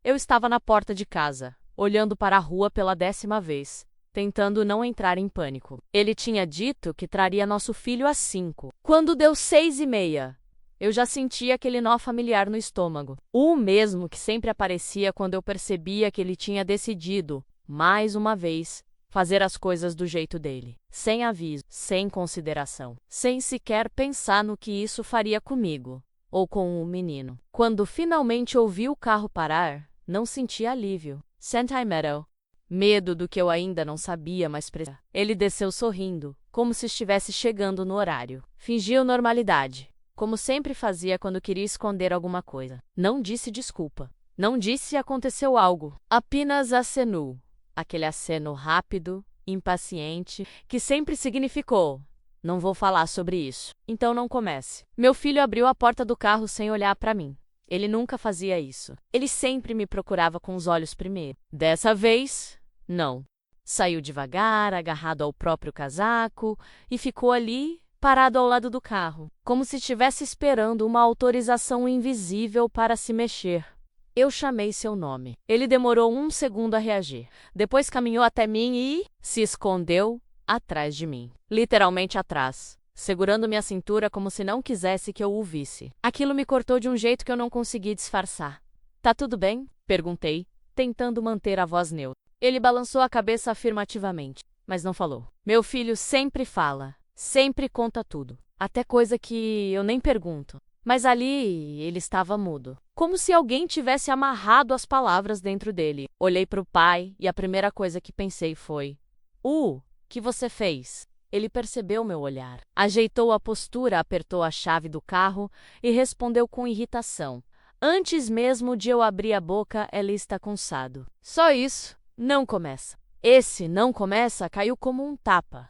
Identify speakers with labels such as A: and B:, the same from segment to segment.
A: Eu estava na porta de casa, olhando para a rua pela 10ª vez, tentando não entrar em pânico. Ele tinha dito que traria nosso filho às 5. Quando deu 6:30, eu já sentia aquele nó familiar no estômago. O mesmo que sempre aparecia quando eu percebia que ele tinha decidido, mais uma vez, fazer as coisas do jeito dele, sem aviso, sem consideração, sem sequer pensar no que isso faria comigo, ou com o menino. Quando finalmente ouvi o carro parar, não senti alívio. Senti medo do que eu ainda não sabia mais precisar. Ele desceu sorrindo, como se estivesse chegando no horário. Fingiu normalidade, como sempre fazia quando queria esconder alguma coisa. Não disse desculpa. Não disse aconteceu algo. Apenas acenou. Aquele aceno rápido, impaciente, que sempre significou: não vou falar sobre isso. Então não comece. Meu filho abriu a porta do carro sem olhar para mim. Ele nunca fazia isso. Ele sempre me procurava com os olhos primeiro. Dessa vez, não. Saiu devagar, agarrado ao próprio casaco, e ficou ali, parado ao lado do carro, como se estivesse esperando uma autorização invisível para se mexer. Eu chamei seu nome. Ele demorou 1 segundo a reagir. Depois caminhou até mim e se escondeu atrás de mim. Literalmente atrás, segurando minha cintura como se não quisesse que eu o visse. Aquilo me cortou de um jeito que eu não consegui disfarçar. Tá tudo bem? Perguntei, tentando manter a voz neutra. Ele balançou a cabeça afirmativamente, mas não falou. Meu filho sempre fala, sempre conta tudo, até coisa que eu nem pergunto. Mas ali ele estava mudo, como se alguém tivesse amarrado as palavras dentro dele. Olhei para o pai e a primeira coisa que pensei foi: que você fez? Ele percebeu meu olhar. Ajeitou a postura, apertou a chave do carro e respondeu com irritação. Antes mesmo de eu abrir a boca, ela está cansado. Só isso. Não começa. Esse não começa caiu como um tapa.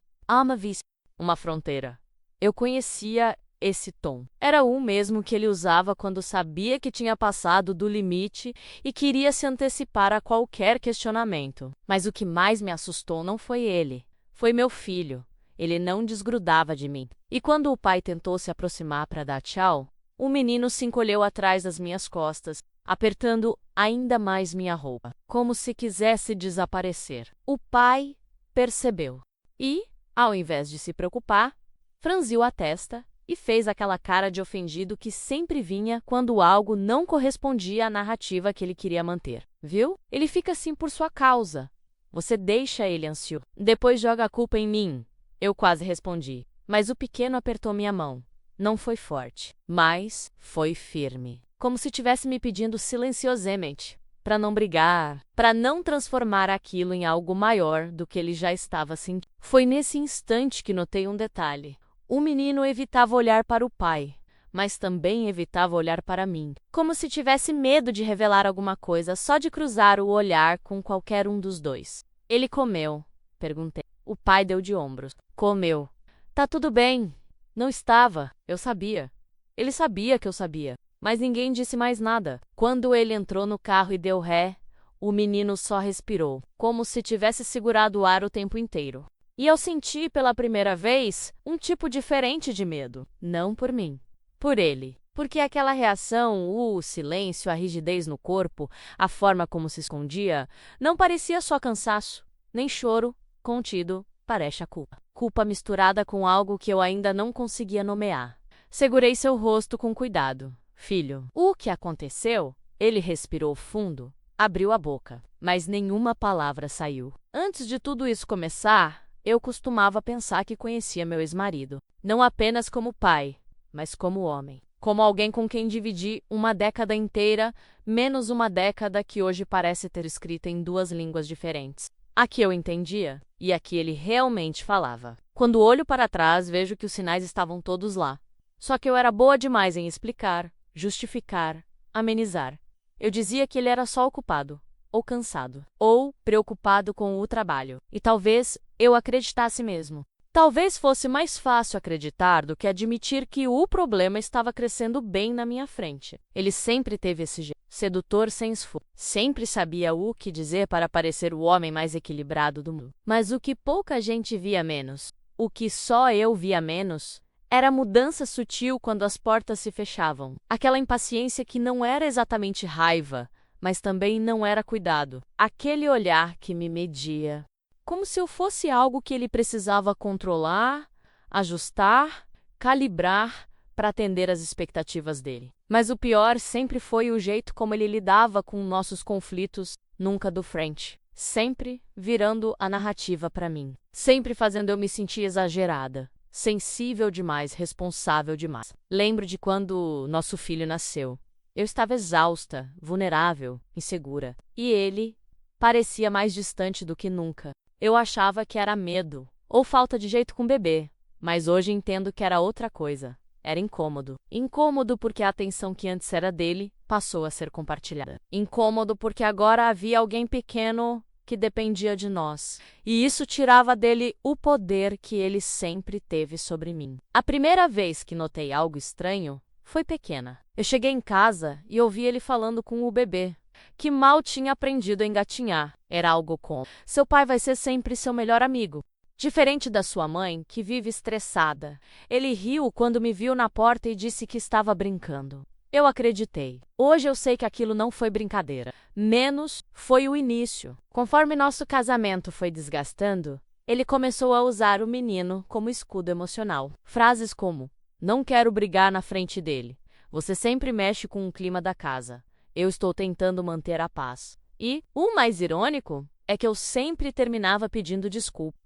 A: Uma fronteira. Eu conhecia esse tom. Era o mesmo que ele usava quando sabia que tinha passado do limite e queria se antecipar a qualquer questionamento. Mas o que mais me assustou não foi ele. Foi meu filho. Ele não desgrudava de mim. E quando o pai tentou se aproximar para dar tchau, o menino se encolheu atrás das minhas costas, apertando ainda mais minha roupa, como se quisesse desaparecer. O pai percebeu e, ao invés de se preocupar, franziu a testa e fez aquela cara de ofendido que sempre vinha quando algo não correspondia à narrativa que ele queria manter. Viu? Ele fica assim por sua causa. Você deixa ele ansioso. Depois joga a culpa em mim. Eu quase respondi, mas o pequeno apertou minha mão. Não foi forte, mas foi firme. Como se estivesse me pedindo silenciosamente, para não brigar, para não transformar aquilo em algo maior do que ele já estava sentindo. Foi nesse instante que notei um detalhe. O menino evitava olhar para o pai, mas também evitava olhar para mim, como se tivesse medo de revelar alguma coisa só de cruzar o olhar com qualquer um dos dois. Ele comeu? Perguntei. O pai deu de ombros. Comeu. Tá tudo bem. Não estava. Eu sabia. Ele sabia que eu sabia. Mas ninguém disse mais nada. Quando ele entrou no carro e deu ré, o menino só respirou, como se tivesse segurado o ar o tempo inteiro. E eu senti pela primeira vez um tipo diferente de medo. Não por mim. Por ele. Porque aquela reação, o silêncio, a rigidez no corpo, a forma como se escondia, não parecia só cansaço, nem choro, contido, parece a culpa. Culpa misturada com algo que eu ainda não conseguia nomear. Segurei seu rosto com cuidado. Filho, o que aconteceu? Ele respirou fundo, abriu a boca, mas nenhuma palavra saiu. Antes de tudo isso começar, eu costumava pensar que conhecia meu ex-marido, não apenas como pai, mas como homem. Como alguém com quem dividi uma década inteira, menos uma década que hoje parece ter escrita em 2 línguas diferentes. A que eu entendia e a que ele realmente falava. Quando olho para trás, vejo que os sinais estavam todos lá. Só que eu era boa demais em explicar, justificar, amenizar. Eu dizia que ele era só ocupado, ou cansado, ou preocupado com o trabalho. E talvez eu acreditasse mesmo. Talvez fosse mais fácil acreditar do que admitir que o problema estava crescendo bem na minha frente. Ele sempre teve esse jeito, sedutor sem esforço. Sempre sabia o que dizer para parecer o homem mais equilibrado do mundo. Mas o que pouca gente via menos, o que só eu via menos, era a mudança sutil quando as portas se fechavam. Aquela impaciência que não era exatamente raiva, mas também não era cuidado. Aquele olhar que me media, como se eu fosse algo que ele precisava controlar, ajustar, calibrar para atender às expectativas dele. Mas o pior sempre foi o jeito como ele lidava com nossos conflitos, nunca do frente. Sempre virando a narrativa para mim. Sempre fazendo eu me sentir exagerada, sensível demais, responsável demais. Lembro de quando nosso filho nasceu. Eu estava exausta, vulnerável, insegura. E ele parecia mais distante do que nunca. Eu achava que era medo, ou falta de jeito com o bebê. Mas hoje entendo que era outra coisa. Era incômodo. Incômodo porque a atenção que antes era dele passou a ser compartilhada. Incômodo porque agora havia alguém pequeno que dependia de nós. E isso tirava dele o poder que ele sempre teve sobre mim. A primeira vez que notei algo estranho foi pequena. Eu cheguei em casa e ouvi ele falando com o bebê, que mal tinha aprendido a engatinhar. Era algo como: seu pai vai ser sempre seu melhor amigo. Diferente da sua mãe, que vive estressada. Ele riu quando me viu na porta e disse que estava brincando. Eu acreditei. Hoje eu sei que aquilo não foi brincadeira. Menos foi o início. Conforme nosso casamento foi desgastando, ele começou a usar o menino como escudo emocional. Frases como: não quero brigar na frente dele. Você sempre mexe com o clima da casa. Eu estou tentando manter a paz. E o mais irônico é que eu sempre terminava pedindo desculpa.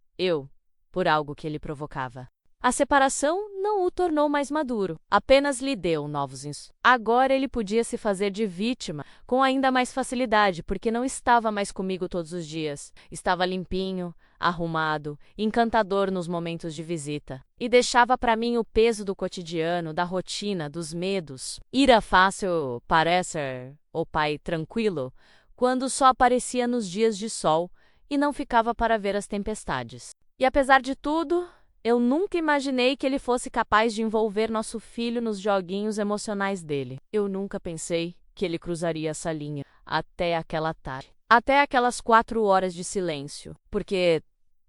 A: Por algo que ele provocava. A separação não o tornou mais maduro, apenas lhe deu novos insights. Agora ele podia se fazer de vítima com ainda mais facilidade, porque não estava mais comigo todos os dias. Estava limpinho, arrumado, encantador nos momentos de visita. E deixava para mim o peso do cotidiano, da rotina, dos medos. Era fácil parecer o pai tranquilo quando só aparecia nos dias de sol e não ficava para ver as tempestades. E apesar de tudo, eu nunca imaginei que ele fosse capaz de envolver nosso filho nos joguinhos emocionais dele. Eu nunca pensei que ele cruzaria essa linha até aquela tarde. Até aquelas 4 horas de silêncio. Porque,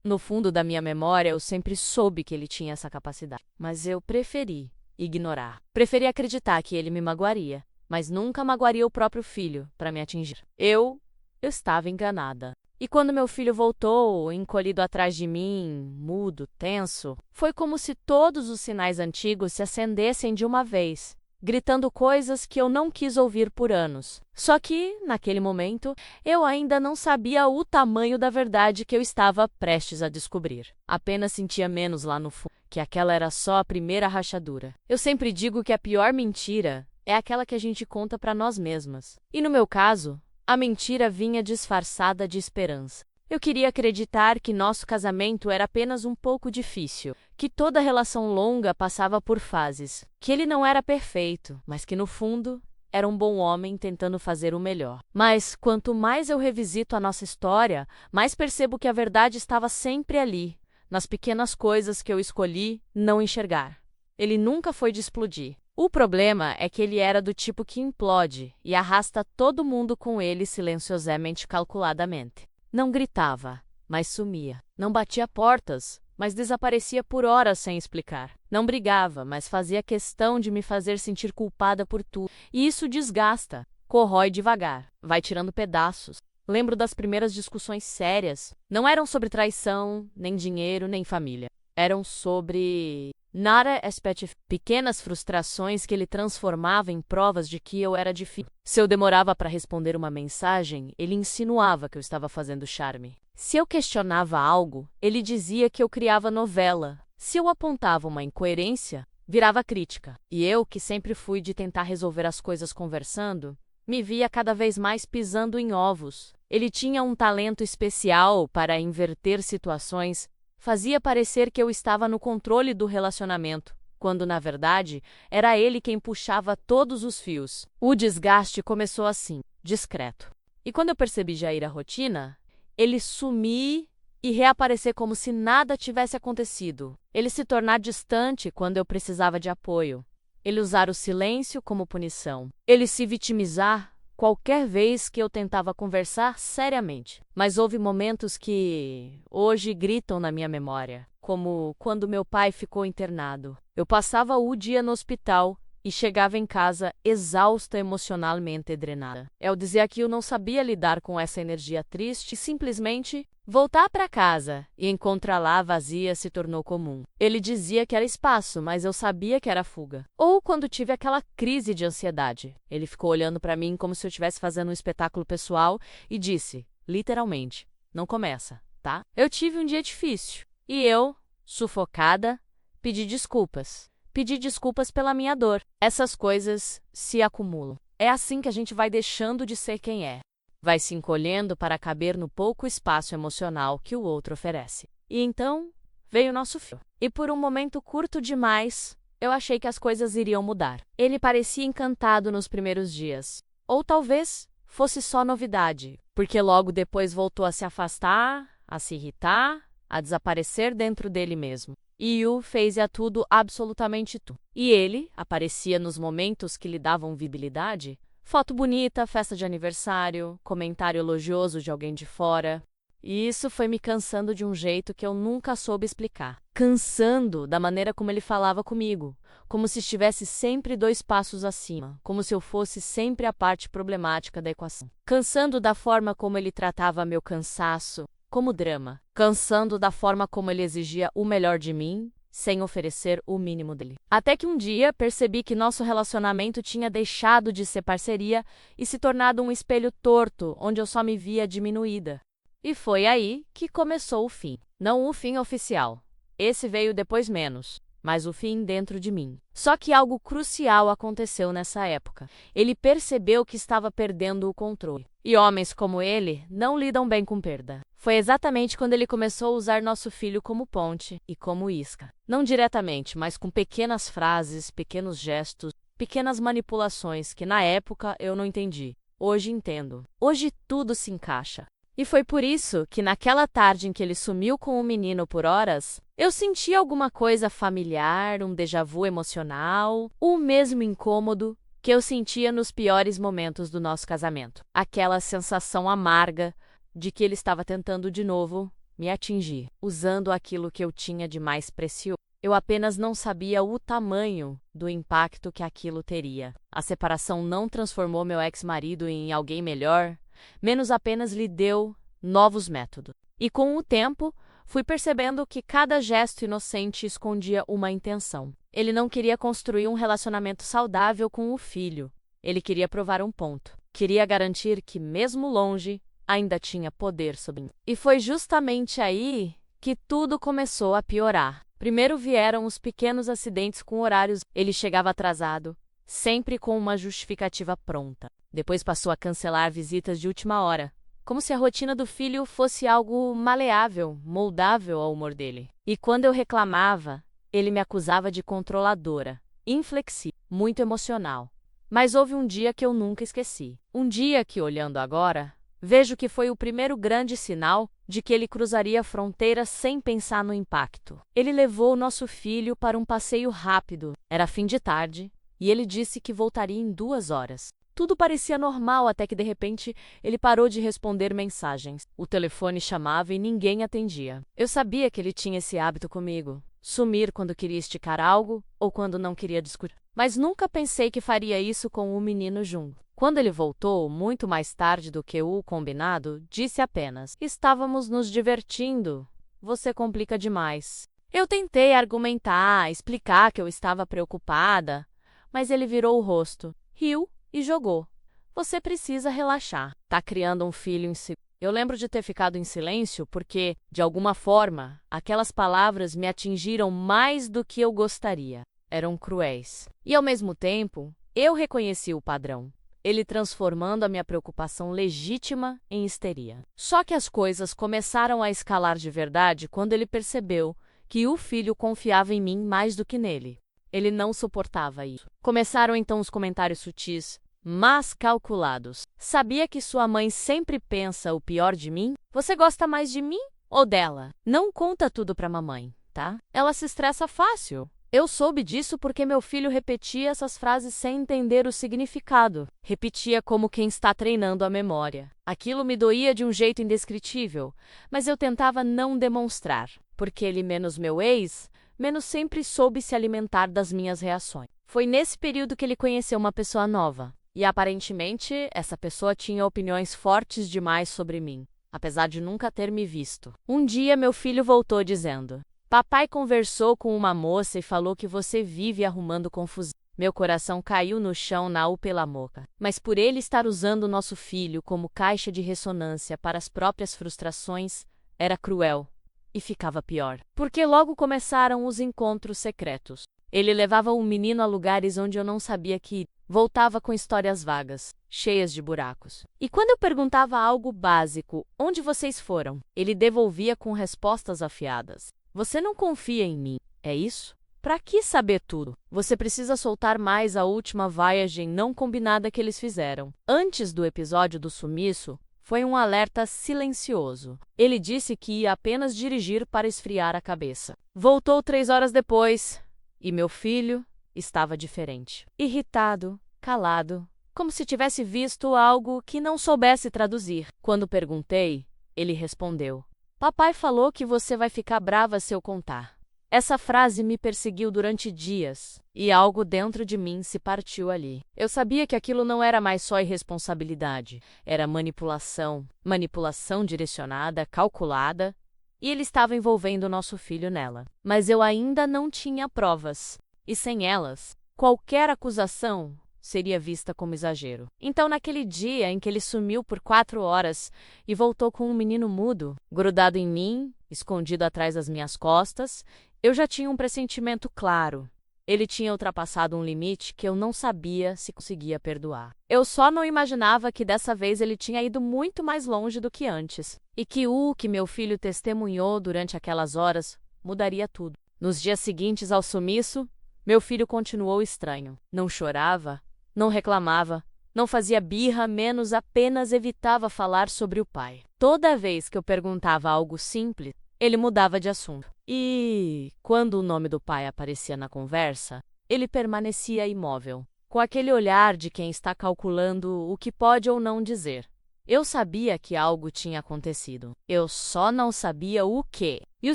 A: no fundo da minha memória, eu sempre soube que ele tinha essa capacidade. Mas eu preferi ignorar. Preferi acreditar que ele me magoaria, mas nunca magoaria o próprio filho para me atingir. Eu estava enganada. E quando meu filho voltou, encolhido atrás de mim, mudo, tenso, foi como se todos os sinais antigos se acendessem de uma vez, gritando coisas que eu não quis ouvir por anos. Só que, naquele momento, eu ainda não sabia o tamanho da verdade que eu estava prestes a descobrir. Apenas sentia menos lá no fundo, que aquela era só a primeira rachadura. Eu sempre digo que a pior mentira é aquela que a gente conta para nós mesmas. E no meu caso, a mentira vinha disfarçada de esperança. Eu queria acreditar que nosso casamento era apenas um pouco difícil, que toda relação longa passava por fases, que ele não era perfeito, mas que no fundo era um bom homem tentando fazer o melhor. Mas quanto mais eu revisito a nossa história, mais percebo que a verdade estava sempre ali, nas pequenas coisas que eu escolhi não enxergar. Ele nunca foi de explodir. O problema é que ele era do tipo que implode e arrasta todo mundo com ele silenciosamente, calculadamente. Não gritava, mas sumia. Não batia portas, mas desaparecia por horas sem explicar. Não brigava, mas fazia questão de me fazer sentir culpada por tudo. E isso desgasta, corrói devagar, vai tirando pedaços. Lembro das primeiras discussões sérias. Não eram sobre traição, nem dinheiro, nem família. Eram sobre nada específico. Pequenas frustrações que ele transformava em provas de que eu era difícil. Se eu demorava para responder uma mensagem, ele insinuava que eu estava fazendo charme. Se eu questionava algo, ele dizia que eu criava novela. Se eu apontava uma incoerência, virava crítica. E eu, que sempre fui de tentar resolver as coisas conversando, me via cada vez mais pisando em ovos. Ele tinha um talento especial para inverter situações. Fazia parecer que eu estava no controle do relacionamento, quando, na verdade, era ele quem puxava todos os fios. O desgaste começou assim, discreto. E quando eu percebi já ir à rotina, ele sumir e reaparecer como se nada tivesse acontecido. Ele se tornar distante quando eu precisava de apoio. Ele usar o silêncio como punição. Ele se vitimizar qualquer vez que eu tentava conversar seriamente. Mas houve momentos que hoje gritam na minha memória, como quando meu pai ficou internado. Eu passava o dia no hospital e chegava em casa exausta emocionalmente drenada. Eu dizia que eu não sabia lidar com essa energia triste e simplesmente voltar para casa e encontrá-la vazia se tornou comum. Ele dizia que era espaço, mas eu sabia que era fuga. Ou quando tive aquela crise de ansiedade, ele ficou olhando para mim como se eu estivesse fazendo um espetáculo pessoal e disse, literalmente, não começa, tá? Eu tive um dia difícil e eu, sufocada, pedi desculpas. Pedi desculpas pela minha dor. Essas coisas se acumulam. É assim que a gente vai deixando de ser quem é. Vai se encolhendo para caber no pouco espaço emocional que o outro oferece. E então, veio nosso filho. E por um momento curto demais, eu achei que as coisas iriam mudar. Ele parecia encantado nos primeiros dias. Ou talvez fosse só novidade, porque logo depois voltou a se afastar, a se irritar, a desaparecer dentro dele mesmo. E Yu fez-a tudo absolutamente tudo. E ele aparecia nos momentos que lhe davam visibilidade. Foto bonita, festa de aniversário, comentário elogioso de alguém de fora. E isso foi me cansando de um jeito que eu nunca soube explicar. Cansando da maneira como ele falava comigo, como se estivesse sempre 2 passos acima, como se eu fosse sempre a parte problemática da equação. Cansando da forma como ele tratava meu cansaço como drama, cansando da forma como ele exigia o melhor de mim, sem oferecer o mínimo dele. Até que um dia percebi que nosso relacionamento tinha deixado de ser parceria e se tornado um espelho torto, onde eu só me via diminuída. E foi aí que começou o fim. Não o fim oficial. Esse veio depois menos, mas o fim dentro de mim. Só que algo crucial aconteceu nessa época. Ele percebeu que estava perdendo o controle. E homens como ele não lidam bem com perda. Foi exatamente quando ele começou a usar nosso filho como ponte e como isca. Não diretamente, mas com pequenas frases, pequenos gestos, pequenas manipulações que na época eu não entendi. Hoje entendo. Hoje tudo se encaixa. E foi por isso que naquela tarde em que ele sumiu com o menino por horas, eu senti alguma coisa familiar, um déjà vu emocional, o mesmo incômodo que eu sentia nos piores momentos do nosso casamento. Aquela sensação amarga de que ele estava tentando de novo me atingir, usando aquilo que eu tinha de mais precioso. Eu apenas não sabia o tamanho do impacto que aquilo teria. A separação não transformou meu ex-marido em alguém melhor, menos apenas lhe deu novos métodos. E com o tempo, fui percebendo que cada gesto inocente escondia uma intenção. Ele não queria construir um relacionamento saudável com o filho. Ele queria provar um ponto. Queria garantir que, mesmo longe, ainda tinha poder sobre mim. E foi justamente aí que tudo começou a piorar. Primeiro vieram os pequenos acidentes com horários. Ele chegava atrasado, sempre com uma justificativa pronta. Depois passou a cancelar visitas de última hora, como se a rotina do filho fosse algo maleável, moldável ao humor dele. E quando eu reclamava, ele me acusava de controladora, inflexível, muito emocional. Mas houve um dia que eu nunca esqueci. Um dia que, olhando agora, vejo que foi o primeiro grande sinal de que ele cruzaria fronteiras sem pensar no impacto. Ele levou o nosso filho para um passeio rápido. Era fim de tarde, e ele disse que voltaria em 2 horas. Tudo parecia normal até que, de repente, ele parou de responder mensagens. O telefone chamava e ninguém atendia. Eu sabia que ele tinha esse hábito comigo. Sumir quando queria esticar algo ou quando não queria discutir. Mas nunca pensei que faria isso com o menino junto. Quando ele voltou, muito mais tarde do que o combinado, disse apenas: "Estávamos nos divertindo. Você complica demais." Eu tentei argumentar, explicar que eu estava preocupada, mas ele virou o rosto, riu e jogou: "Você precisa relaxar. Tá criando um filho inseguro." Eu lembro de ter ficado em silêncio porque, de alguma forma, aquelas palavras me atingiram mais do que eu gostaria. Eram cruéis. E, ao mesmo tempo, eu reconheci o padrão. Ele transformando a minha preocupação legítima em histeria. Só que as coisas começaram a escalar de verdade quando ele percebeu que o filho confiava em mim mais do que nele. Ele não suportava isso. Começaram então os comentários sutis, mas calculados. "Sabia que sua mãe sempre pensa o pior de mim? Você gosta mais de mim ou dela? Não conta tudo pra mamãe, tá? Ela se estressa fácil." Eu soube disso porque meu filho repetia essas frases sem entender o significado. Repetia como quem está treinando a memória. Aquilo me doía de um jeito indescritível, mas eu tentava não demonstrar, porque ele, menos meu ex, menos sempre soube se alimentar das minhas reações. Foi nesse período que ele conheceu uma pessoa nova. E aparentemente, essa pessoa tinha opiniões fortes demais sobre mim, apesar de nunca ter me visto. Um dia, meu filho voltou dizendo: Papai conversou com uma moça e falou que você vive arrumando confusão. Meu coração caiu no chão pela boca. Mas por ele estar usando nosso filho como caixa de ressonância para as próprias frustrações, era cruel. E ficava pior. Porque logo começaram os encontros secretos. Ele levava o menino a lugares onde eu não sabia que ir. Voltava com histórias vagas, cheias de buracos. E quando eu perguntava algo básico, onde vocês foram? Ele devolvia com respostas afiadas. Você não confia em mim, é isso? Pra que saber tudo? Você precisa soltar mais a última viagem não combinada que eles fizeram. Antes do episódio do sumiço, foi um alerta silencioso. Ele disse que ia apenas dirigir para esfriar a cabeça. Voltou 3 horas depois, e meu filho estava diferente. Irritado, calado, como se tivesse visto algo que não soubesse traduzir. Quando perguntei, ele respondeu: Papai falou que você vai ficar brava se eu contar. Essa frase me perseguiu durante dias, e algo dentro de mim se partiu ali. Eu sabia que aquilo não era mais só irresponsabilidade, era manipulação, manipulação direcionada, calculada, e ele estava envolvendo nosso filho nela. Mas eu ainda não tinha provas, e sem elas, qualquer acusação seria vista como exagero. Então, naquele dia em que ele sumiu por 4 horas e voltou com um menino mudo, grudado em mim, escondido atrás das minhas costas, eu já tinha um pressentimento claro. Ele tinha ultrapassado um limite que eu não sabia se conseguia perdoar. Eu só não imaginava que dessa vez ele tinha ido muito mais longe do que antes. E que o que meu filho testemunhou durante aquelas horas mudaria tudo. Nos dias seguintes ao sumiço, meu filho continuou estranho. Não chorava, não reclamava, não fazia birra, menos apenas evitava falar sobre o pai. Toda vez que eu perguntava algo simples, ele mudava de assunto. E, quando o nome do pai aparecia na conversa, ele permanecia imóvel, com aquele olhar de quem está calculando o que pode ou não dizer. Eu sabia que algo tinha acontecido. Eu só não sabia o quê. E o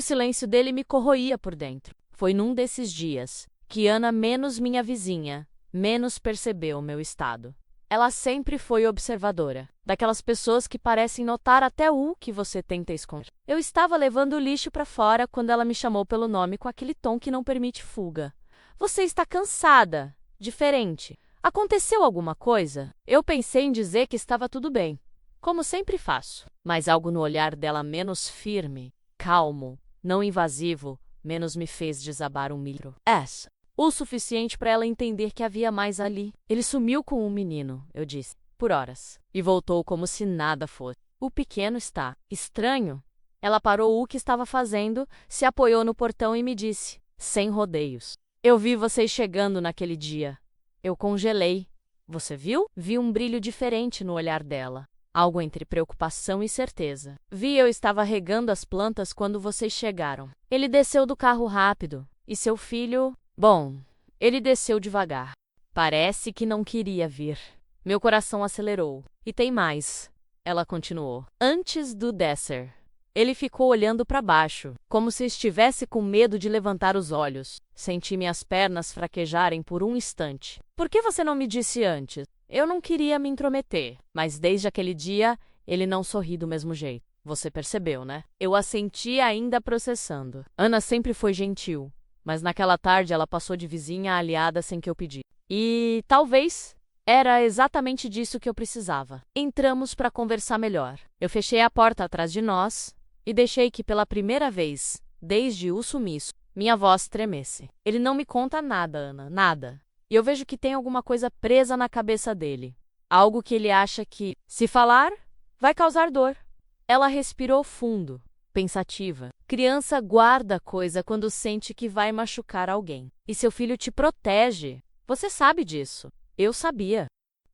A: silêncio dele me corroía por dentro. Foi num desses dias que Ana, menos minha vizinha, menos percebeu meu estado. Ela sempre foi observadora, daquelas pessoas que parecem notar até o que você tenta esconder. Eu estava levando o lixo para fora quando ela me chamou pelo nome com aquele tom que não permite fuga. Você está cansada, diferente. Aconteceu alguma coisa? Eu pensei em dizer que estava tudo bem, como sempre faço. Mas algo no olhar dela menos firme, calmo, não invasivo, menos me fez desabar um milho. O suficiente para ela entender que havia mais ali. Ele sumiu com um menino, eu disse, por horas, e voltou como se nada fosse. O pequeno está estranho. Ela parou o que estava fazendo, se apoiou no portão e me disse, sem rodeios: Eu vi vocês chegando naquele dia. Eu congelei. Você viu? Vi um brilho diferente no olhar dela. Algo entre preocupação e certeza. Vi eu estava regando as plantas quando vocês chegaram. Ele desceu do carro rápido. E seu filho... Bom, ele desceu devagar. Parece que não queria vir. Meu coração acelerou. E tem mais. Ela continuou. Antes do descer, ele ficou olhando para baixo, como se estivesse com medo de levantar os olhos. Senti minhas pernas fraquejarem por um instante. Por que você não me disse antes? Eu não queria me intrometer, mas desde aquele dia, ele não sorri do mesmo jeito. Você percebeu, né? Eu assenti ainda processando. Ana sempre foi gentil, mas naquela tarde ela passou de vizinha a aliada sem que eu pedisse. E talvez era exatamente disso que eu precisava. Entramos para conversar melhor. Eu fechei a porta atrás de nós e deixei que pela primeira vez, desde o sumiço, minha voz tremesse. Ele não me conta nada, Ana, nada. E eu vejo que tem alguma coisa presa na cabeça dele. Algo que ele acha que, se falar, vai causar dor. Ela respirou fundo, pensativa. Criança guarda coisa quando sente que vai machucar alguém. E seu filho te protege. Você sabe disso. Eu sabia.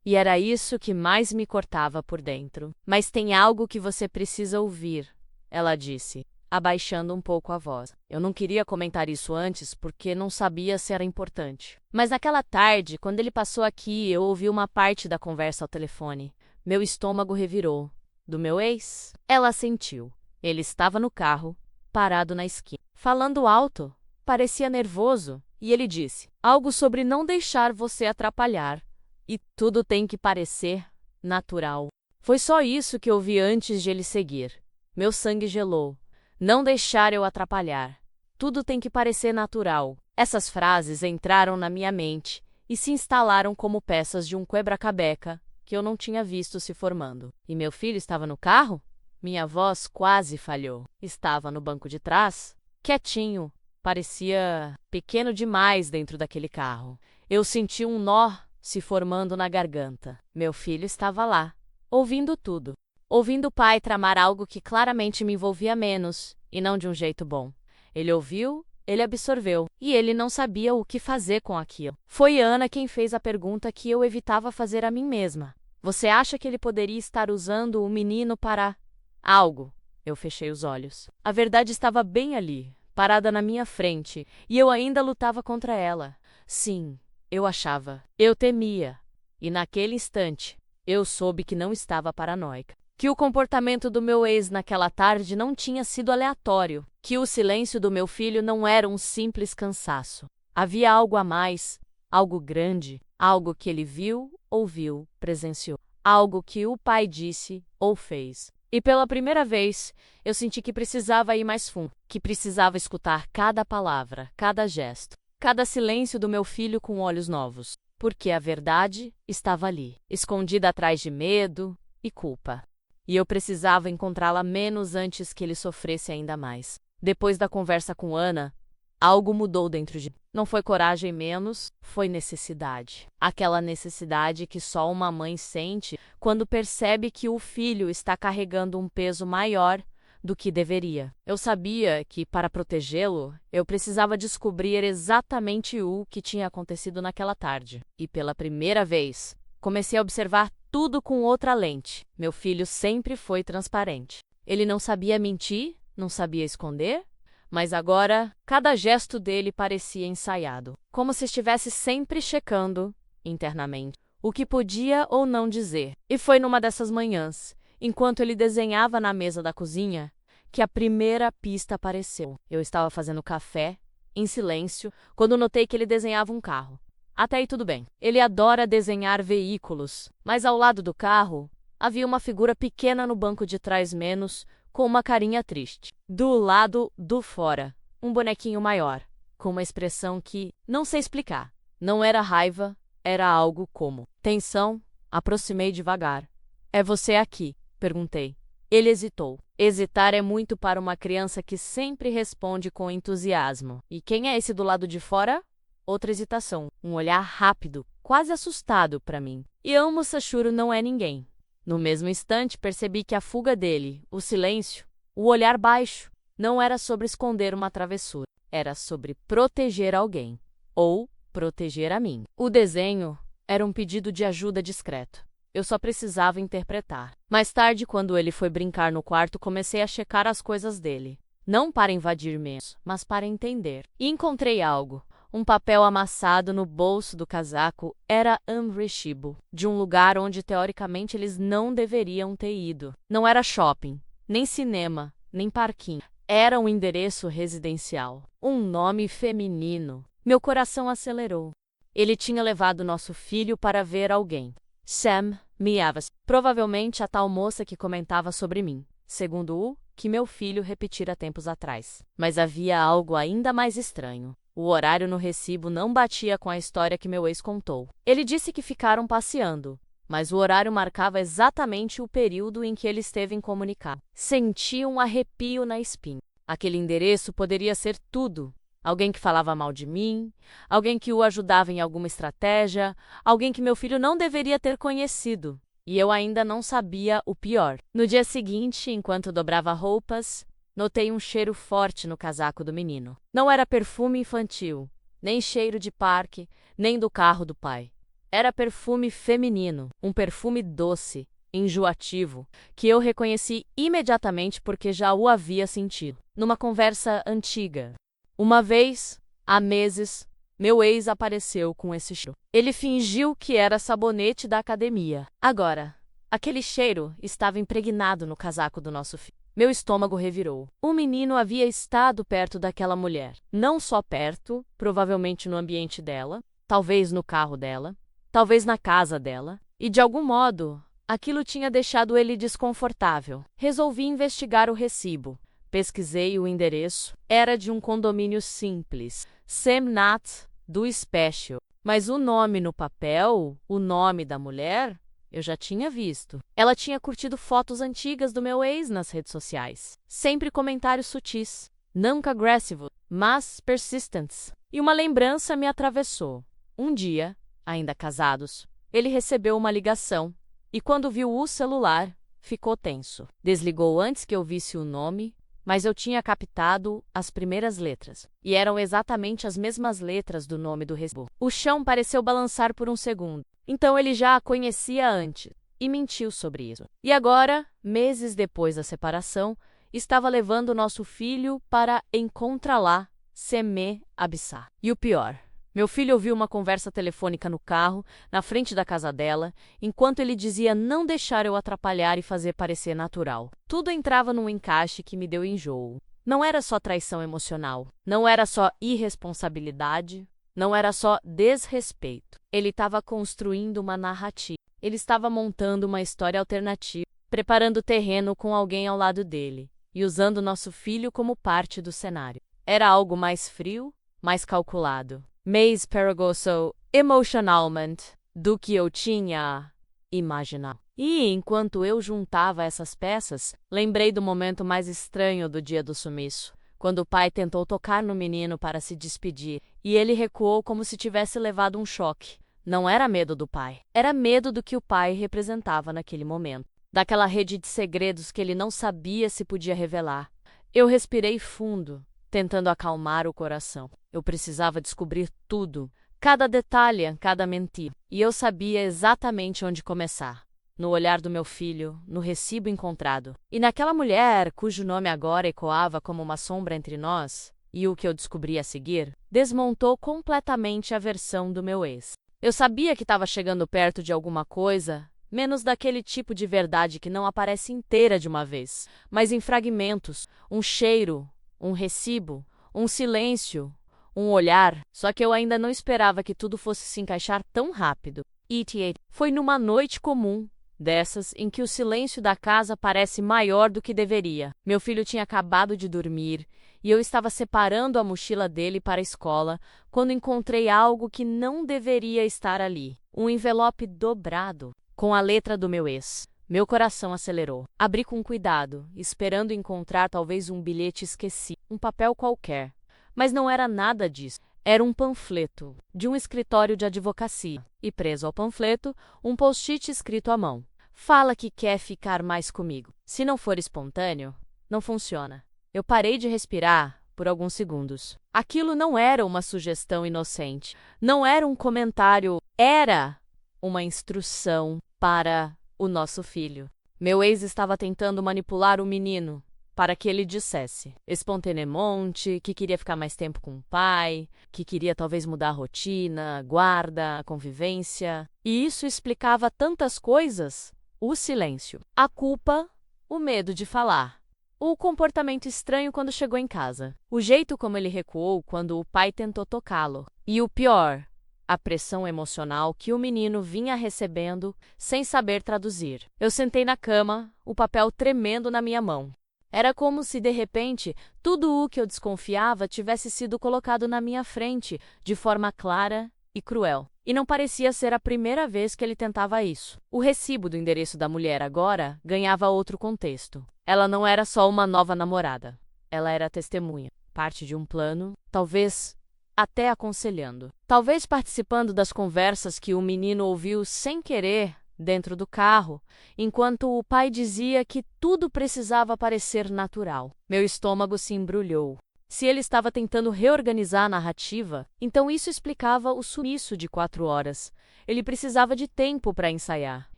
A: E era isso que mais me cortava por dentro. Mas tem algo que você precisa ouvir, ela disse, abaixando um pouco a voz. Eu não queria comentar isso antes porque não sabia se era importante. Mas naquela tarde, quando ele passou aqui, eu ouvi uma parte da conversa ao telefone. Meu estômago revirou. Do meu ex? Ela assentiu. Ele estava no carro, parado na esquina. Falando alto, parecia nervoso, e ele disse algo sobre não deixar você atrapalhar, e tudo tem que parecer natural. Foi só isso que ouvi antes de ele seguir. Meu sangue gelou. Não deixar eu atrapalhar. Tudo tem que parecer natural. Essas frases entraram na minha mente e se instalaram como peças de um quebra-cabeça que eu não tinha visto se formando. E meu filho estava no carro? Minha voz quase falhou. Estava no banco de trás, quietinho. Parecia pequeno demais dentro daquele carro. Eu senti um nó se formando na garganta. Meu filho estava lá, ouvindo tudo. Ouvindo o pai tramar algo que claramente me envolvia menos, e não de um jeito bom. Ele ouviu, ele absorveu, e ele não sabia o que fazer com aquilo. Foi Ana quem fez a pergunta que eu evitava fazer a mim mesma. Você acha que ele poderia estar usando o menino para algo? Eu fechei os olhos. A verdade estava bem ali, parada na minha frente, e eu ainda lutava contra ela. Sim, eu achava. Eu temia. E naquele instante, eu soube que não estava paranoica. Que o comportamento do meu ex naquela tarde não tinha sido aleatório. Que o silêncio do meu filho não era um simples cansaço. Havia algo a mais, algo grande, algo que ele viu, ouviu, presenciou. Algo que o pai disse ou fez. E pela primeira vez, eu senti que precisava ir mais fundo, que precisava escutar cada palavra, cada gesto, cada silêncio do meu filho com olhos novos. Porque a verdade estava ali, escondida atrás de medo e culpa. E eu precisava encontrá-la menos antes que ele sofresse ainda mais. Depois da conversa com Ana, algo mudou dentro de mim. Não foi coragem menos, foi necessidade. Aquela necessidade que só uma mãe sente quando percebe que o filho está carregando um peso maior do que deveria. Eu sabia que, para protegê-lo, eu precisava descobrir exatamente o que tinha acontecido naquela tarde. E pela primeira vez, comecei a observar tudo com outra lente. Meu filho sempre foi transparente. Ele não sabia mentir, não sabia esconder, mas agora cada gesto dele parecia ensaiado, como se estivesse sempre checando, internamente, o que podia ou não dizer. E foi numa dessas manhãs, enquanto ele desenhava na mesa da cozinha, que a primeira pista apareceu. Eu estava fazendo café, em silêncio, quando notei que ele desenhava um carro. Até aí tudo bem. Ele adora desenhar veículos, mas ao lado do carro havia uma figura pequena no banco de trás menos, com uma carinha triste. Do lado do fora, um bonequinho maior, com uma expressão que não sei explicar. Não era raiva, era algo como tensão. Aproximei devagar. É você aqui? Perguntei. Ele hesitou. Hesitar é muito para uma criança que sempre responde com entusiasmo. E quem é esse do lado de fora? Outra hesitação, um olhar rápido, quase assustado para mim. E Amo Sachuro não é ninguém. No mesmo instante, percebi que a fuga dele, o silêncio, o olhar baixo, não era sobre esconder uma travessura. Era sobre proteger alguém. Ou proteger a mim. O desenho era um pedido de ajuda discreto. Eu só precisava interpretar. Mais tarde, quando ele foi brincar no quarto, comecei a checar as coisas dele. Não para invadir menos, mas para entender. E encontrei algo. Um papel amassado no bolso do casaco era um recibo de um lugar onde teoricamente eles não deveriam ter ido. Não era shopping, nem cinema, nem parquinho. Era um endereço residencial. Um nome feminino. Meu coração acelerou. Ele tinha levado nosso filho para ver alguém. Sam Miavas, provavelmente a tal moça que comentava sobre mim, segundo o que meu filho repetira tempos atrás. Mas havia algo ainda mais estranho. O horário no recibo não batia com a história que meu ex contou. Ele disse que ficaram passeando, mas o horário marcava exatamente o período em que ele esteve incomunicado. Senti um arrepio na espinha. Aquele endereço poderia ser tudo. Alguém que falava mal de mim, alguém que o ajudava em alguma estratégia, alguém que meu filho não deveria ter conhecido. E eu ainda não sabia o pior. No dia seguinte, enquanto dobrava roupas, notei um cheiro forte no casaco do menino. Não era perfume infantil, nem cheiro de parque, nem do carro do pai. Era perfume feminino, um perfume doce, enjoativo, que eu reconheci imediatamente porque já o havia sentido. Numa conversa antiga. Uma vez, há meses, meu ex apareceu com esse cheiro. Ele fingiu que era sabonete da academia. Agora, aquele cheiro estava impregnado no casaco do nosso filho. Meu estômago revirou. O menino havia estado perto daquela mulher. Não só perto, provavelmente no ambiente dela, talvez no carro dela, talvez na casa dela, e de algum modo, aquilo tinha deixado ele desconfortável. Resolvi investigar o recibo. Pesquisei o endereço. Era de um condomínio simples, Semnat do Special. Mas o nome no papel, o nome da mulher, eu já tinha visto. Ela tinha curtido fotos antigas do meu ex nas redes sociais. Sempre comentários sutis, nunca agressivos, mas persistentes. E uma lembrança me atravessou. Um dia, ainda casados, ele recebeu uma ligação e quando viu o celular, ficou tenso. Desligou antes que eu visse o nome, mas eu tinha captado as primeiras letras. E eram exatamente as mesmas letras do nome do recibo. O chão pareceu balançar por um segundo. Então ele já a conhecia antes e mentiu sobre isso. E agora, meses depois da separação, estava levando nosso filho para Encontralá, Semé Abissá. E o pior, meu filho ouviu uma conversa telefônica no carro, na frente da casa dela, enquanto ele dizia não deixar eu atrapalhar e fazer parecer natural. Tudo entrava num encaixe que me deu enjoo. Não era só traição emocional, não era só irresponsabilidade, não era só desrespeito. Ele estava construindo uma narrativa. Ele estava montando uma história alternativa, preparando terreno com alguém ao lado dele e usando nosso filho como parte do cenário. Era algo mais frio, mais calculado, mais perigoso emocionalmente do que eu tinha imaginado. E enquanto eu juntava essas peças, lembrei do momento mais estranho do dia do sumiço, quando o pai tentou tocar no menino para se despedir, e ele recuou como se tivesse levado um choque. Não era medo do pai, era medo do que o pai representava naquele momento, daquela rede de segredos que ele não sabia se podia revelar. Eu respirei fundo, tentando acalmar o coração. Eu precisava descobrir tudo, cada detalhe, cada mentira. E eu sabia exatamente onde começar. No olhar do meu filho, no recibo encontrado. E naquela mulher, cujo nome agora ecoava como uma sombra entre nós, e o que eu descobri a seguir, desmontou completamente a versão do meu ex. Eu sabia que estava chegando perto de alguma coisa, menos daquele tipo de verdade que não aparece inteira de uma vez, mas em fragmentos, um cheiro, um recibo, um silêncio, um olhar. Só que eu ainda não esperava que tudo fosse se encaixar tão rápido. ETA foi numa noite comum, dessas em que o silêncio da casa parece maior do que deveria. Meu filho tinha acabado de dormir e eu estava separando a mochila dele para a escola quando encontrei algo que não deveria estar ali. Um envelope dobrado, com a letra do meu ex. Meu coração acelerou. Abri com cuidado, esperando encontrar talvez um bilhete esquecido, um papel qualquer. Mas não era nada disso. Era um panfleto, de um escritório de advocacia. E preso ao panfleto, um post-it escrito à mão. Fala que quer ficar mais comigo. Se não for espontâneo, não funciona. Eu parei de respirar por alguns segundos. Aquilo não era uma sugestão inocente. Não era um comentário. Era uma instrução para o nosso filho. Meu ex estava tentando manipular o menino para que ele dissesse espontaneamente que queria ficar mais tempo com o pai, que queria talvez mudar a rotina, a guarda, a convivência. E isso explicava tantas coisas. O silêncio, a culpa, o medo de falar, o comportamento estranho quando chegou em casa, o jeito como ele recuou quando o pai tentou tocá-lo. E o pior, a pressão emocional que o menino vinha recebendo sem saber traduzir. Eu sentei na cama, o papel tremendo na minha mão. Era como se, de repente, tudo o que eu desconfiava tivesse sido colocado na minha frente, de forma clara e cruel. E não parecia ser a primeira vez que ele tentava isso. O recibo do endereço da mulher agora ganhava outro contexto. Ela não era só uma nova namorada. Ela era testemunha, parte de um plano, talvez até aconselhando. Talvez participando das conversas que o menino ouviu sem querer dentro do carro, enquanto o pai dizia que tudo precisava parecer natural. Meu estômago se embrulhou. Se ele estava tentando reorganizar a narrativa, então isso explicava o sumiço de 4 horas. Ele precisava de tempo para ensaiar.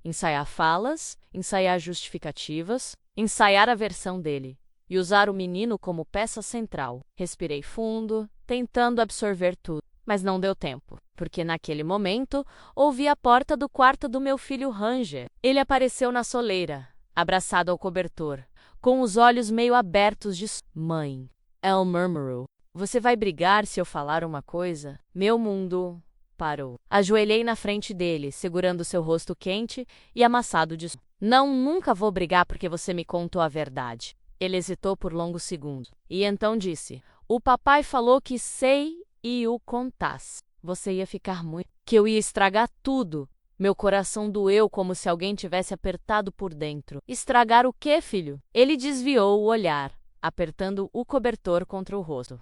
A: Ensaiar falas, ensaiar justificativas, ensaiar a versão dele. E usar o menino como peça central. Respirei fundo, tentando absorver tudo. Mas não deu tempo, porque naquele momento ouvi a porta do quarto do meu filho ranger. Ele apareceu na soleira, abraçado ao cobertor, com os olhos meio abertos de mãe. El murmurou. Você vai brigar se eu falar uma coisa? Meu mundo parou. Ajoelhei na frente dele, segurando seu rosto quente e amassado de Não, nunca vou brigar porque você me contou a verdade. Ele hesitou por longos segundos. E então disse, o papai falou que sei e o contasse. Você ia ficar muito... Que eu ia estragar tudo. Meu coração doeu como se alguém tivesse apertado por dentro. Estragar o quê, filho? Ele desviou o olhar, apertando o cobertor contra o rosto.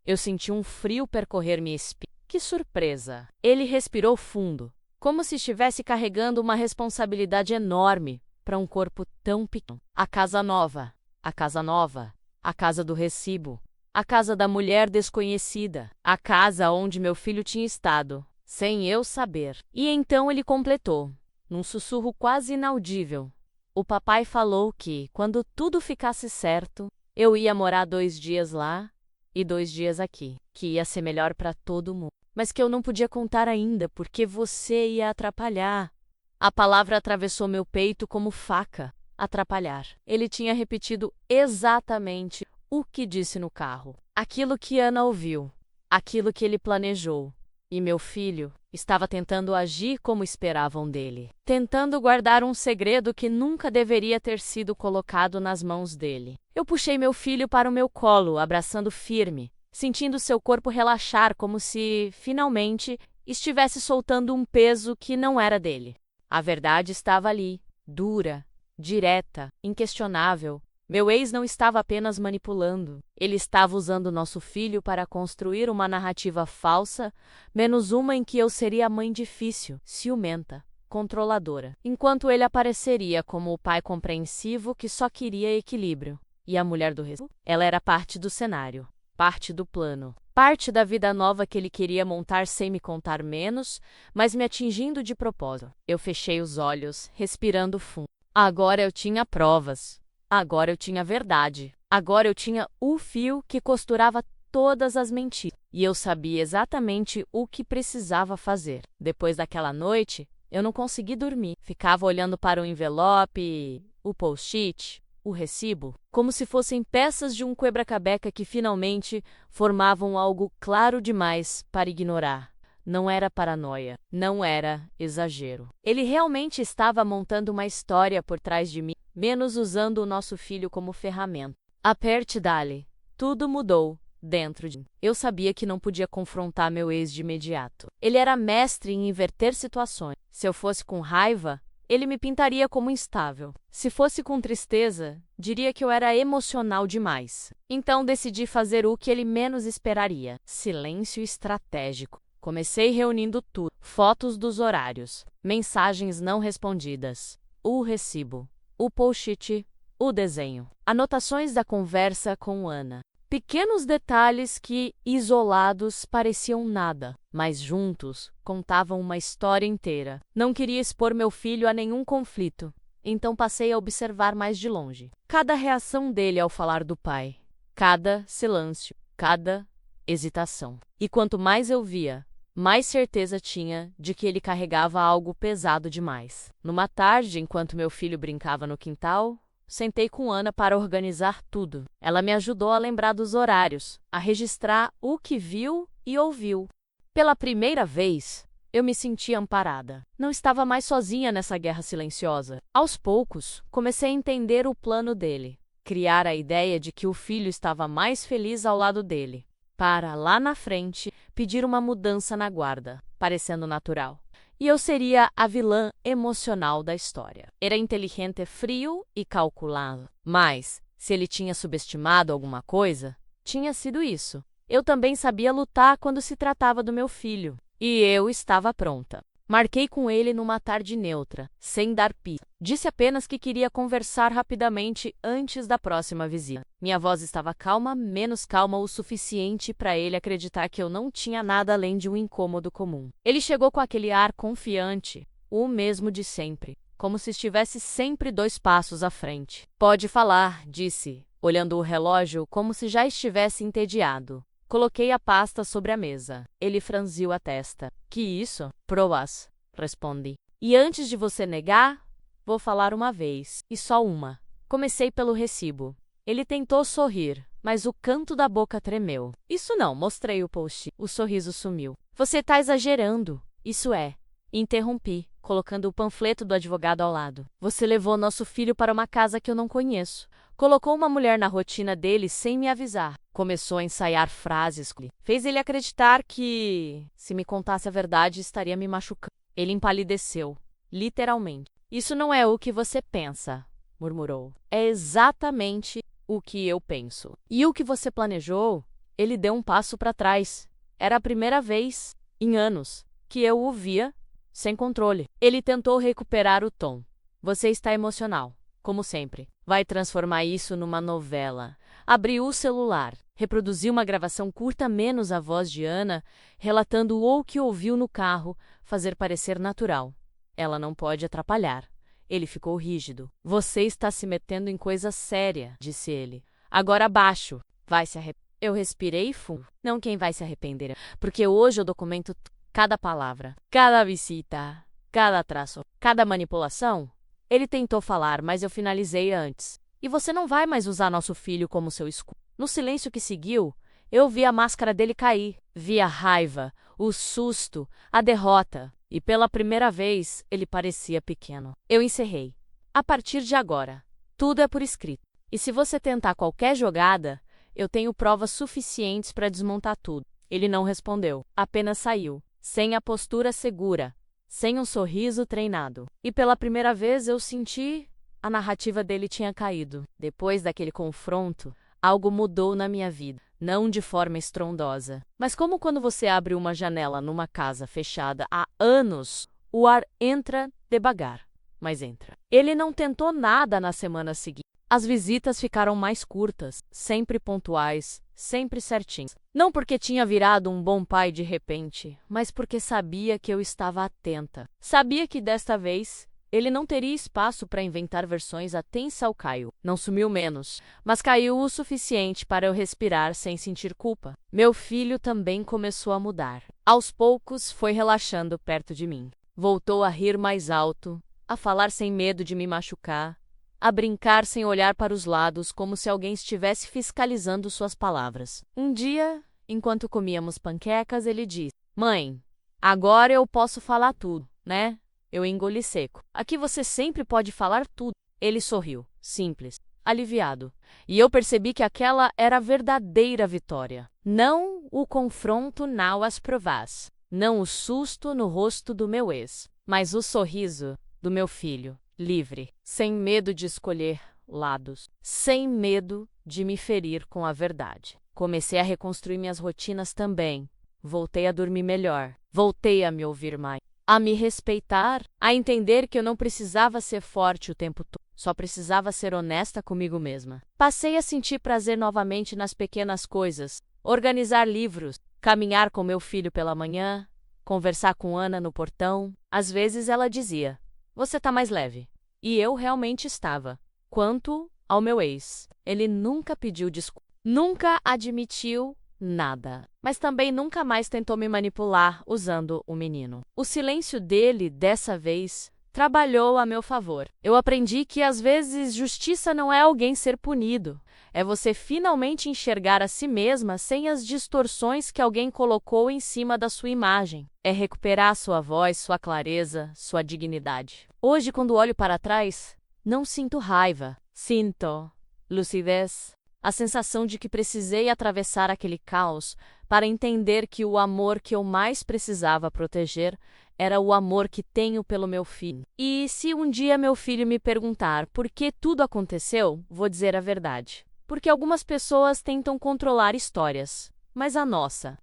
A: Eu senti um frio percorrer minha espinha. Que surpresa! Ele respirou fundo, como se estivesse carregando uma responsabilidade enorme para um corpo tão pequeno. A casa nova, a casa nova, a casa do recibo, a casa da mulher desconhecida, a casa onde meu filho tinha estado, sem eu saber. E então ele completou, num sussurro quase inaudível. O papai falou que, quando tudo ficasse certo, eu ia morar 2 dias lá e 2 dias aqui, que ia ser melhor para todo mundo. Mas que eu não podia contar ainda, porque você ia atrapalhar. A palavra atravessou meu peito como faca. Atrapalhar. Ele tinha repetido exatamente o que disse no carro. Aquilo que Ana ouviu. Aquilo que ele planejou. E meu filho estava tentando agir como esperavam dele. Tentando guardar um segredo que nunca deveria ter sido colocado nas mãos dele. Eu puxei meu filho para o meu colo, abraçando firme, sentindo seu corpo relaxar como se, finalmente, estivesse soltando um peso que não era dele. A verdade estava ali, dura, direta, inquestionável. Meu ex não estava apenas manipulando. Ele estava usando nosso filho para construir uma narrativa falsa, menos uma em que eu seria a mãe difícil, ciumenta, controladora, enquanto ele apareceria como o pai compreensivo que só queria equilíbrio. E a mulher do recibo? Ela era parte do cenário. Parte do plano, parte da vida nova que ele queria montar sem me contar menos, mas me atingindo de propósito. Eu fechei os olhos, respirando fundo. Agora eu tinha provas. Agora eu tinha verdade. Agora eu tinha o fio que costurava todas as mentiras. E eu sabia exatamente o que precisava fazer. Depois daquela noite, eu não consegui dormir. Ficava olhando para o envelope, o post-it, o recibo, como se fossem peças de um quebra-cabeça que finalmente formavam algo claro demais para ignorar. Não era paranoia, não era exagero. Ele realmente estava montando uma história por trás de mim, menos usando o nosso filho como ferramenta. Aperte dali. Tudo mudou dentro de mim. Eu sabia que não podia confrontar meu ex de imediato. Ele era mestre em inverter situações. Se eu fosse com raiva, ele me pintaria como instável. Se fosse com tristeza, diria que eu era emocional demais. Então decidi fazer o que ele menos esperaria. Silêncio estratégico. Comecei reunindo tudo. Fotos dos horários, mensagens não respondidas, o recibo, o post-it, o desenho, anotações da conversa com Ana. Pequenos detalhes que, isolados, pareciam nada, mas juntos contavam uma história inteira. Não queria expor meu filho a nenhum conflito, então passei a observar mais de longe. Cada reação dele ao falar do pai, cada silêncio, cada hesitação. E quanto mais eu via, mais certeza tinha de que ele carregava algo pesado demais. Numa tarde, enquanto meu filho brincava no quintal, sentei com Ana para organizar tudo. Ela me ajudou a lembrar dos horários, a registrar o que viu e ouviu. Pela primeira vez, eu me senti amparada. Não estava mais sozinha nessa guerra silenciosa. Aos poucos, comecei a entender o plano dele. Criar a ideia de que o filho estava mais feliz ao lado dele. Para, lá na frente, pedir uma mudança na guarda, parecendo natural. E eu seria a vilã emocional da história. Era inteligente, frio e calculado. Mas, se ele tinha subestimado alguma coisa, tinha sido isso. Eu também sabia lutar quando se tratava do meu filho. E eu estava pronta. Marquei com ele numa tarde neutra, sem dar pista. Disse apenas que queria conversar rapidamente antes da próxima visita. Minha voz estava calma, menos calma o suficiente para ele acreditar que eu não tinha nada além de um incômodo comum. Ele chegou com aquele ar confiante, o mesmo de sempre, como se estivesse sempre 2 passos à frente. Pode falar, disse, olhando o relógio como se já estivesse entediado. Coloquei a pasta sobre a mesa. Ele franziu a testa. Que isso? Proas, respondi. E antes de você negar, vou falar uma vez, e só uma. Comecei pelo recibo. Ele tentou sorrir, mas o canto da boca tremeu. Isso não, mostrei o post. O sorriso sumiu. Você tá exagerando. Isso é. Interrompi, colocando o panfleto do advogado ao lado. Você levou nosso filho para uma casa que eu não conheço. Colocou uma mulher na rotina dele sem me avisar. Começou a ensaiar frases. Fez ele acreditar que, se me contasse a verdade, estaria me machucando. Ele empalideceu, literalmente. Isso não é o que você pensa, murmurou. É exatamente o que eu penso. E o que você planejou? Ele deu um passo para trás. Era a primeira vez, em anos, que eu o via sem controle. Ele tentou recuperar o tom. Você está emocional, como sempre. Vai transformar isso numa novela. Abriu o celular, reproduziu uma gravação curta menos a voz de Ana, relatando o que ouviu no carro, fazer parecer natural. Ela não pode atrapalhar. Ele ficou rígido. Você está se metendo em coisa séria, disse ele. Agora abaixo. Vai se arrepender. Eu respirei fundo. Não quem vai se arrepender, porque hoje eu documento cada palavra, cada visita, cada traço, cada manipulação. Ele tentou falar, mas eu finalizei antes. E você não vai mais usar nosso filho como seu escudo. No silêncio que seguiu, eu vi a máscara dele cair. Vi a raiva, o susto, a derrota. E pela primeira vez, ele parecia pequeno. Eu encerrei. A partir de agora, tudo é por escrito. E se você tentar qualquer jogada, eu tenho provas suficientes para desmontar tudo. Ele não respondeu, apenas saiu, sem a postura segura, sem um sorriso treinado. E pela primeira vez eu senti a narrativa dele tinha caído. Depois daquele confronto, algo mudou na minha vida. Não de forma estrondosa, mas como quando você abre uma janela numa casa fechada há anos, o ar entra devagar, mas entra. Ele não tentou nada na semana seguinte. As visitas ficaram mais curtas, sempre pontuais, sempre certinhas. Não porque tinha virado um bom pai de repente, mas porque sabia que eu estava atenta. Sabia que desta vez ele não teria espaço para inventar versões atensa ao Caio. Não sumiu menos, mas caiu o suficiente para eu respirar sem sentir culpa. Meu filho também começou a mudar. Aos poucos, foi relaxando perto de mim. Voltou a rir mais alto, a falar sem medo de me machucar, a brincar sem olhar para os lados como se alguém estivesse fiscalizando suas palavras. Um dia, enquanto comíamos panquecas, ele disse: Mãe, agora eu posso falar tudo, né? Eu engoli seco. Aqui você sempre pode falar tudo. Ele sorriu, simples, aliviado. E eu percebi que aquela era a verdadeira vitória. Não o confronto não as provas. Não o susto no rosto do meu ex. Mas o sorriso do meu filho, livre, sem medo de escolher lados. Sem medo de me ferir com a verdade. Comecei a reconstruir minhas rotinas também. Voltei a dormir melhor. Voltei a me ouvir mais. A me respeitar, a entender que eu não precisava ser forte o tempo todo, só precisava ser honesta comigo mesma. Passei a sentir prazer novamente nas pequenas coisas, organizar livros, caminhar com meu filho pela manhã, conversar com Ana no portão. Às vezes ela dizia: Você tá mais leve. E eu realmente estava. Quanto ao meu ex, ele nunca pediu desculpa, nunca admitiu nada, mas também nunca mais tentou me manipular usando o menino. O silêncio dele, dessa vez, trabalhou a meu favor. Eu aprendi que às vezes justiça não é alguém ser punido, é você finalmente enxergar a si mesma sem as distorções que alguém colocou em cima da sua imagem. É recuperar sua voz, sua clareza, sua dignidade. Hoje, quando olho para trás, não sinto raiva, sinto lucidez. A sensação de que precisei atravessar aquele caos para entender que o amor que eu mais precisava proteger era o amor que tenho pelo meu filho. E se um dia meu filho me perguntar por que tudo aconteceu, vou dizer a verdade. Porque algumas pessoas tentam controlar histórias, mas a nossa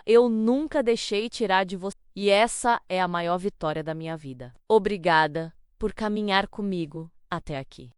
A: eu nunca deixei tirar de você. E essa é a maior vitória da minha vida. Obrigada por caminhar comigo até aqui.